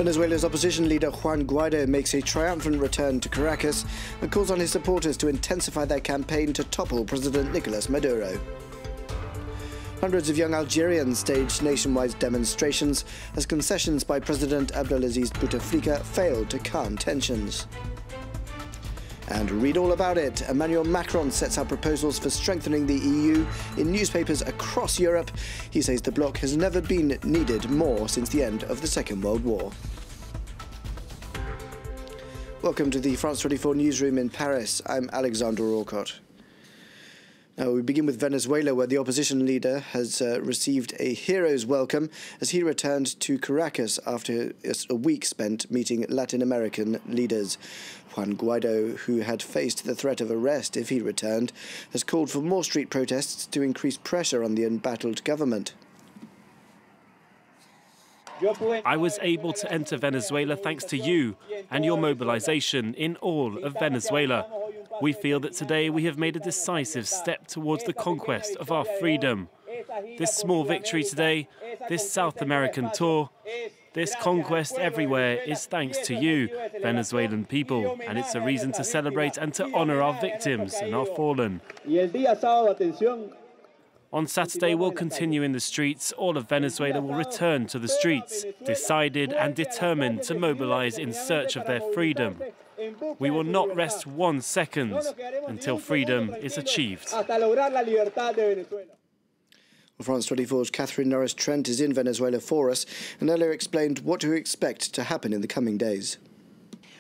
Venezuela's opposition leader Juan Guaido makes a triumphant return to Caracas and calls on his supporters to intensify their campaign to topple President Nicolas Maduro. Hundreds of young Algerians staged nationwide demonstrations as concessions by President Abdelaziz Bouteflika failed to calm tensions. And read all about it. Emmanuel Macron sets out proposals for strengthening the EU in newspapers across Europe. He says the bloc has never been needed more since the end of the Second World War. Welcome to the France 24 newsroom in Paris. I'm Alexander Orcott. Now we begin with Venezuela, where the opposition leader has received a hero's welcome as he returned to Caracas after a week spent meeting Latin American leaders. Juan Guaido, who had faced the threat of arrest if he returned, has called for more street protests to increase pressure on the embattled government. I was able to enter Venezuela thanks to you and your mobilization in all of Venezuela. We feel that today we have made a decisive step towards the conquest of our freedom. This small victory today, this South American tour, this conquest everywhere is thanks to you, Venezuelan people, and it's a reason to celebrate and to honor our victims and our fallen. On Saturday, we'll continue in the streets. All of Venezuela will return to the streets, decided and determined to mobilize in search of their freedom. We will not rest 1 second until freedom is achieved. France 24's Catherine Norris-Trent is in Venezuela for us and earlier explained what to expect to happen in the coming days.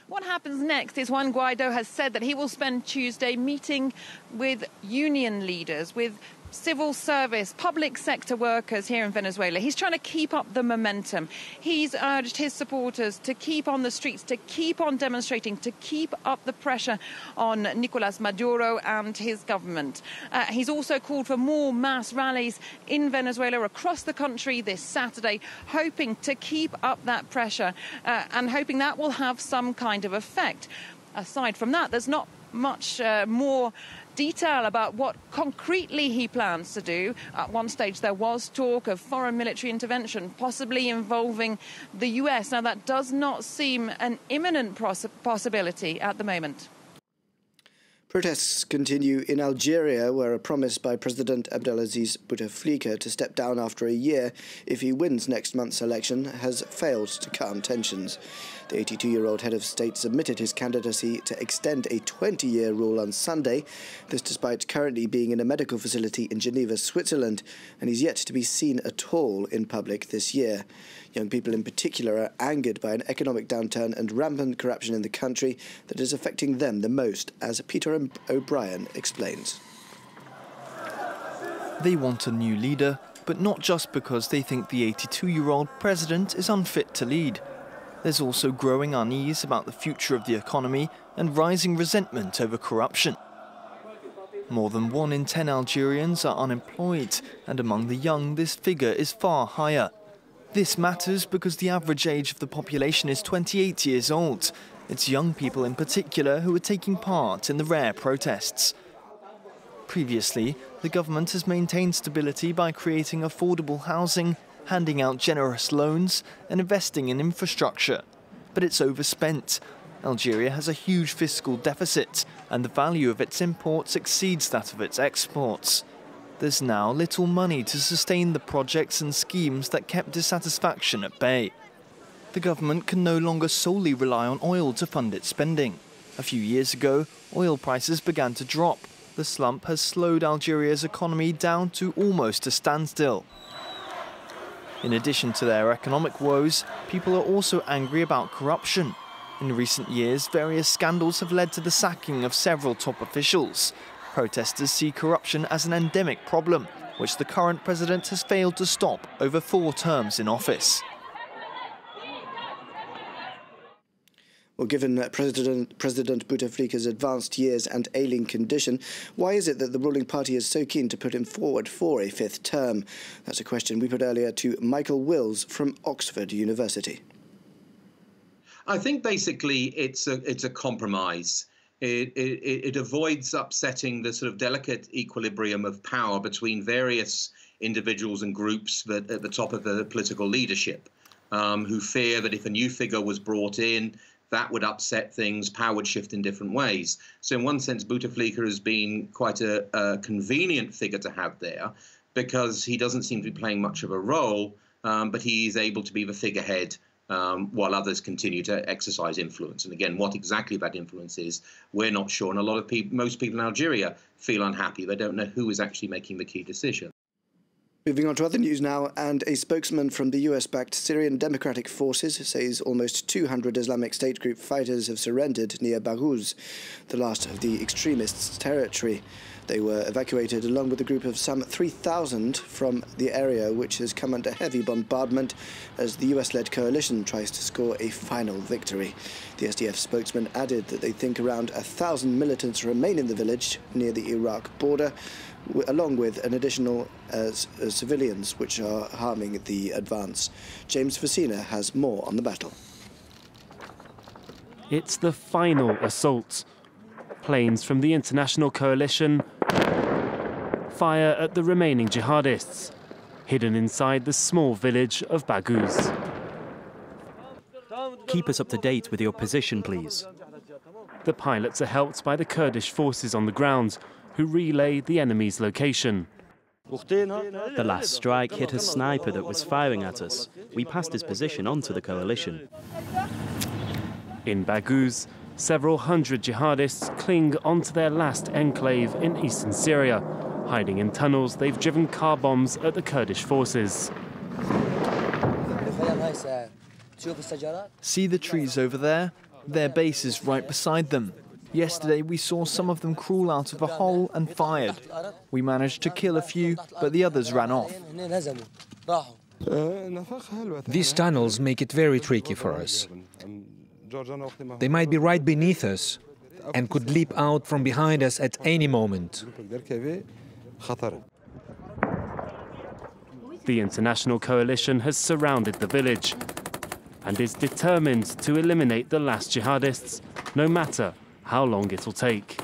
What happens next is Juan Guaido has said that he will spend Tuesday meeting with union leaders, with civil service, public sector workers here in Venezuela. He's trying to keep up the momentum. He's urged his supporters to keep on the streets, to keep on demonstrating, to keep up the pressure on Nicolas Maduro and his government. He's also called for more mass rallies in Venezuela across the country this Saturday, hoping to keep up that pressure and hoping that will have some kind of effect. Aside from that, there's not much more detail about what concretely he plans to do. At one stage there was talk of foreign military intervention, possibly involving the US. Now that does not seem an imminent possibility at the moment. Protests continue in Algeria, where a promise by President Abdelaziz Bouteflika to step down after a year if he wins next month's election has failed to calm tensions. The 82-year-old head of state submitted his candidacy to extend a 20-year rule on Sunday, this despite currently being in a medical facility in Geneva, Switzerland, and he's yet to be seen at all in public this year. Young people in particular are angered by an economic downturn and rampant corruption in the country that is affecting them the most, as Peter O'Brien explains. They want a new leader, but not just because they think the 82-year-old president is unfit to lead. There's also growing unease about the future of the economy and rising resentment over corruption. More than 1 in 10 Algerians are unemployed, and among the young this figure is far higher. This matters because the average age of the population is 28 years old. It's young people in particular who are taking part in the rare protests. Previously, the government has maintained stability by creating affordable housing, handing out generous loans and investing in infrastructure. But it's overspent. Algeria has a huge fiscal deficit and the value of its imports exceeds that of its exports. There's now little money to sustain the projects and schemes that kept dissatisfaction at bay. The government can no longer solely rely on oil to fund its spending. A few years ago, oil prices began to drop. The slump has slowed Algeria's economy down to almost a standstill. In addition to their economic woes, people are also angry about corruption. In recent years, various scandals have led to the sacking of several top officials. Protesters see corruption as an endemic problem, which the current president has failed to stop over 4 terms in office. Well, given President Bouteflika's advanced years and ailing condition, why is it that the ruling party is so keen to put him forward for a 5th term? That's a question we put earlier to Michael Wills from Oxford University. I think basically it's a compromise. It avoids upsetting the sort of delicate equilibrium of power between various individuals and groups at the top of the political leadership. who fear that if a new figure was brought in, that would upset things, power would shift in different ways. So in one sense, Bouteflika has been quite a convenient figure to have there because he doesn't seem to be playing much of a role, but he's able to be the figurehead while others continue to exercise influence. And again, what exactly that influence is, we're not sure. And a lot of people, most people in Algeria feel unhappy. They don't know who is actually making the key decision. Moving on to other news now, and a spokesman from the US-backed Syrian Democratic Forces says almost 200 Islamic State group fighters have surrendered near Baghouz, the last of the extremists' territory. They were evacuated along with a group of some 3,000 from the area, which has come under heavy bombardment as the US-led coalition tries to score a final victory. The SDF spokesman added that they think around 1,000 militants remain in the village near the Iraq border, along with an additional civilians which are harming the advance. James Facina has more on the battle. It's the final assault. Planes from the international coalition fire at the remaining jihadists, hidden inside the small village of Baghouz. Keep us up to date with your position, please. The pilots are helped by the Kurdish forces on the ground, who relay the enemy's location. The last strike hit a sniper that was firing at us. We passed his position on to the coalition. In Baghouz, several hundred jihadists cling onto their last enclave in eastern Syria, hiding in tunnels they've driven car bombs at the Kurdish forces. See the trees over there? Their base is right beside them. Yesterday we saw some of them crawl out of a hole and fired. We managed to kill a few, but the others ran off. These tunnels make it very tricky for us. They might be right beneath us and could leap out from behind us at any moment. The international coalition has surrounded the village and is determined to eliminate the last jihadists, no matter how long it'll take.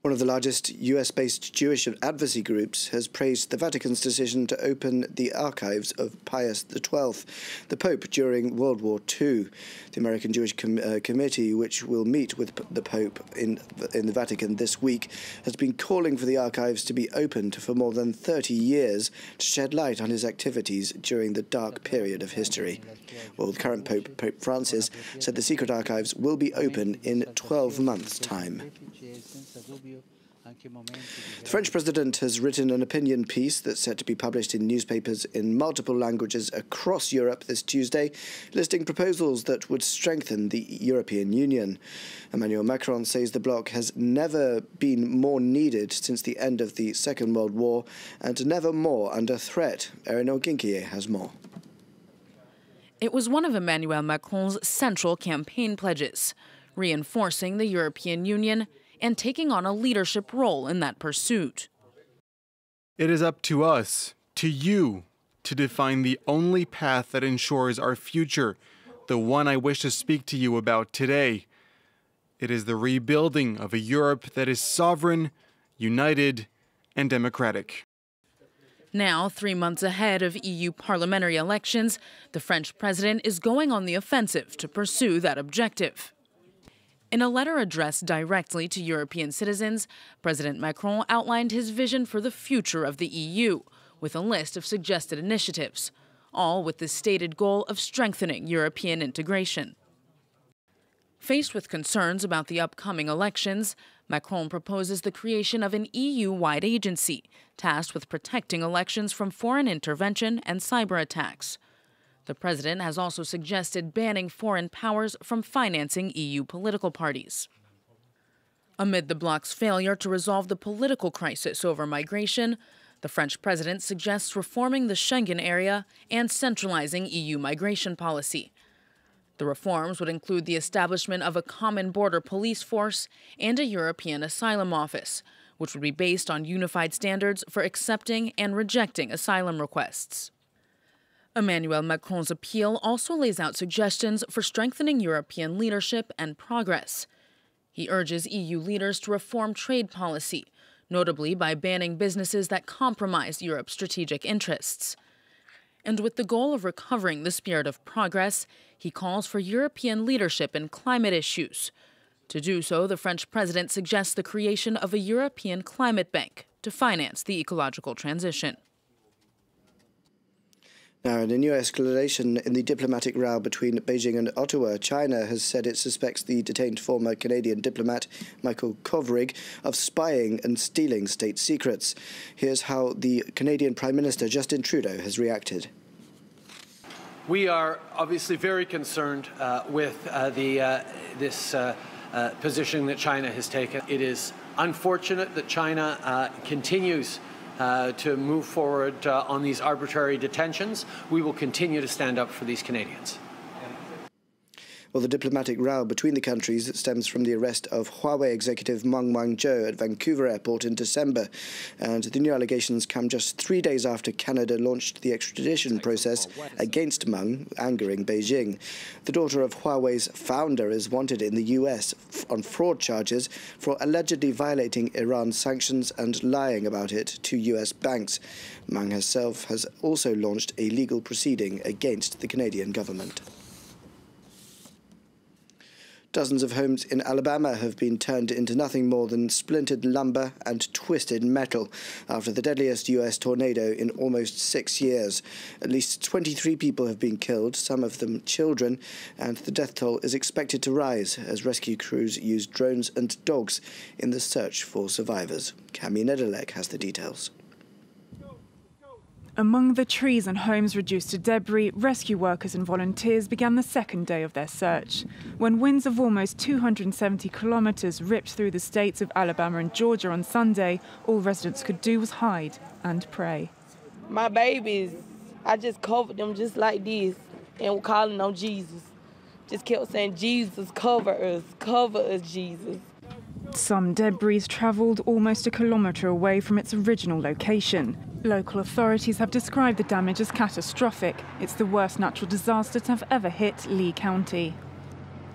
One of the largest US-based Jewish advocacy groups has praised the Vatican's decision to open the archives of Pius XII, the Pope during World War II. The American Jewish Committee, which will meet with the Pope in the Vatican this week, has been calling for the archives to be opened for more than 30 years to shed light on his activities during the dark period of history. Well, the current Pope, Pope Francis, said the secret archives will be open in 12 months' time. The French president has written an opinion piece that's set to be published in newspapers in multiple languages across Europe this Tuesday, listing proposals that would strengthen the European Union. Emmanuel Macron says the bloc has never been more needed since the end of the Second World War and never more under threat. Erin Oginkier has more. It was one of Emmanuel Macron's central campaign pledges, reinforcing the European Union and taking on a leadership role in that pursuit. It is up to us, to you, to define the only path that ensures our future, the one I wish to speak to you about today. It is the rebuilding of a Europe that is sovereign, united, and democratic. Now, 3 months ahead of EU parliamentary elections, the French president is going on the offensive to pursue that objective. In a letter addressed directly to European citizens, President Macron outlined his vision for the future of the EU, with a list of suggested initiatives, all with the stated goal of strengthening European integration. Faced with concerns about the upcoming elections, Macron proposes the creation of an EU-wide agency tasked with protecting elections from foreign intervention and cyber attacks. The president has also suggested banning foreign powers from financing EU political parties. Amid the bloc's failure to resolve the political crisis over migration, the French president suggests reforming the Schengen area and centralizing EU migration policy. The reforms would include the establishment of a common border police force and a European asylum office, which would be based on unified standards for accepting and rejecting asylum requests. Emmanuel Macron's appeal also lays out suggestions for strengthening European leadership and progress. He urges EU leaders to reform trade policy, notably by banning businesses that compromise Europe's strategic interests. And with the goal of recovering the spirit of progress, he calls for European leadership in climate issues. To do so, the French president suggests the creation of a European climate bank to finance the ecological transition. Now, in a new escalation in the diplomatic row between Beijing and Ottawa, China has said it suspects the detained former Canadian diplomat Michael Kovrig of spying and stealing state secrets. Here's how the Canadian Prime Minister Justin Trudeau has reacted. We are obviously very concerned with this position that China has taken. It is unfortunate that China continues to move forward on these arbitrary detentions. We will continue to stand up for these Canadians. Well, the diplomatic row between the countries stems from the arrest of Huawei executive Meng Wanzhou at Vancouver Airport in December. And the new allegations come just 3 days after Canada launched the extradition process against Meng, angering Beijing. The daughter of Huawei's founder is wanted in the US on fraud charges for allegedly violating Iran's sanctions and lying about it to US banks. Meng herself has also launched a legal proceeding against the Canadian government. Dozens of homes in Alabama have been turned into nothing more than splintered lumber and twisted metal after the deadliest U.S. tornado in almost 6 years. At least 23 people have been killed, some of them children, and the death toll is expected to rise as rescue crews use drones and dogs in the search for survivors. Cami Nedelek has the details. Among the trees and homes reduced to debris, rescue workers and volunteers began the second day of their search. When winds of almost 270 kilometres ripped through the states of Alabama and Georgia on Sunday, all residents could do was hide and pray. My babies, I just covered them just like this and calling on Jesus. Just kept saying, Jesus, cover us, Jesus. Some debris travelled almost a kilometre away from its original location. Local authorities have described the damage as catastrophic. It's the worst natural disaster to have ever hit Lee County.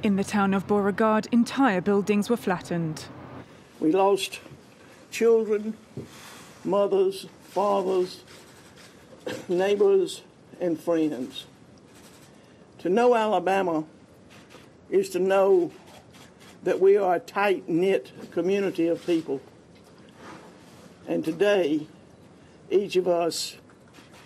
In the town of Beauregard, entire buildings were flattened. We lost children, mothers, fathers, neighbors, and friends. To know Alabama is to know that we are a tight-knit community of people. And today, each of us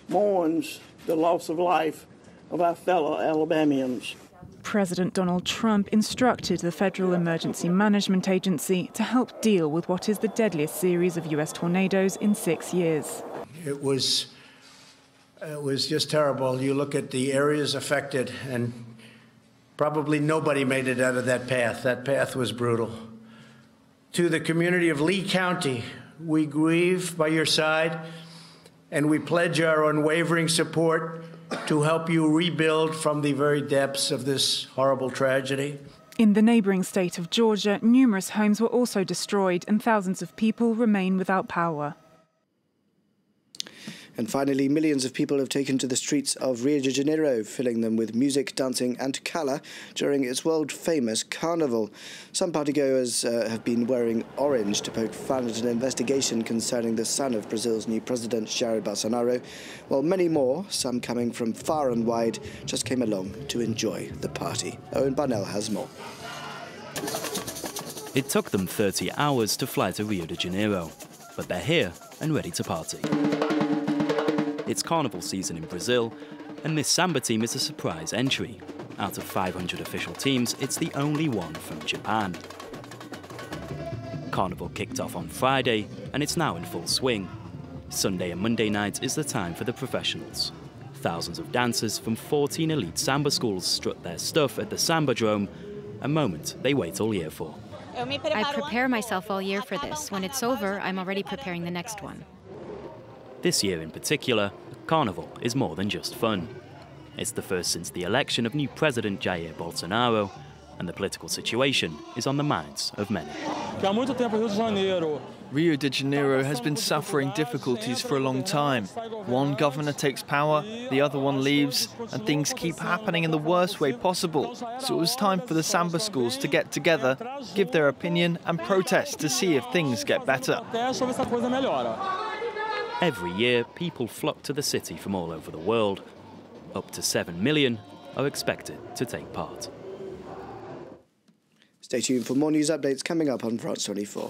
mourns the loss of life of our fellow Alabamians. President Donald Trump instructed the Federal Emergency Management Agency to help deal with what is the deadliest series of U.S. tornadoes in 6 years. It was just terrible. You look at the areas affected, and probably nobody made it out of that path. That path was brutal. To the community of Lee County, we grieve by your side, and we pledge our unwavering support to help you rebuild from the very depths of this horrible tragedy. In the neighbouring state of Georgia, numerous homes were also destroyed and thousands of people remain without power. And finally, millions of people have taken to the streets of Rio de Janeiro, filling them with music, dancing and colour during its world-famous carnival. Some partygoers have been wearing orange to poke fun at an investigation concerning the son of Brazil's new president, Jair Bolsonaro, while many more, some coming from far and wide, just came along to enjoy the party. Owen Barnell has more. It took them 30 hours to fly to Rio de Janeiro, but they're here and ready to party. It's carnival season in Brazil, and this samba team is a surprise entry. Out of 500 official teams, it's the only one from Japan. Carnival kicked off on Friday, and it's now in full swing. Sunday and Monday nights is the time for the professionals. Thousands of dancers from 14 elite samba schools strut their stuff at the Sambadrome, a moment they wait all year for. I prepare myself all year for this. When it's over, I'm already preparing the next one. This year in particular, Carnival is more than just fun. It's the first since the election of new President Jair Bolsonaro, and the political situation is on the minds of many. Rio de Janeiro has been suffering difficulties for a long time. One governor takes power, the other one leaves, and things keep happening in the worst way possible. So it was time for the samba schools to get together, give their opinion and protest to see if things get better. Every year, people flock to the city from all over the world, Up to 7 million are expected to take part. Stay tuned for more news updates coming up on France 24.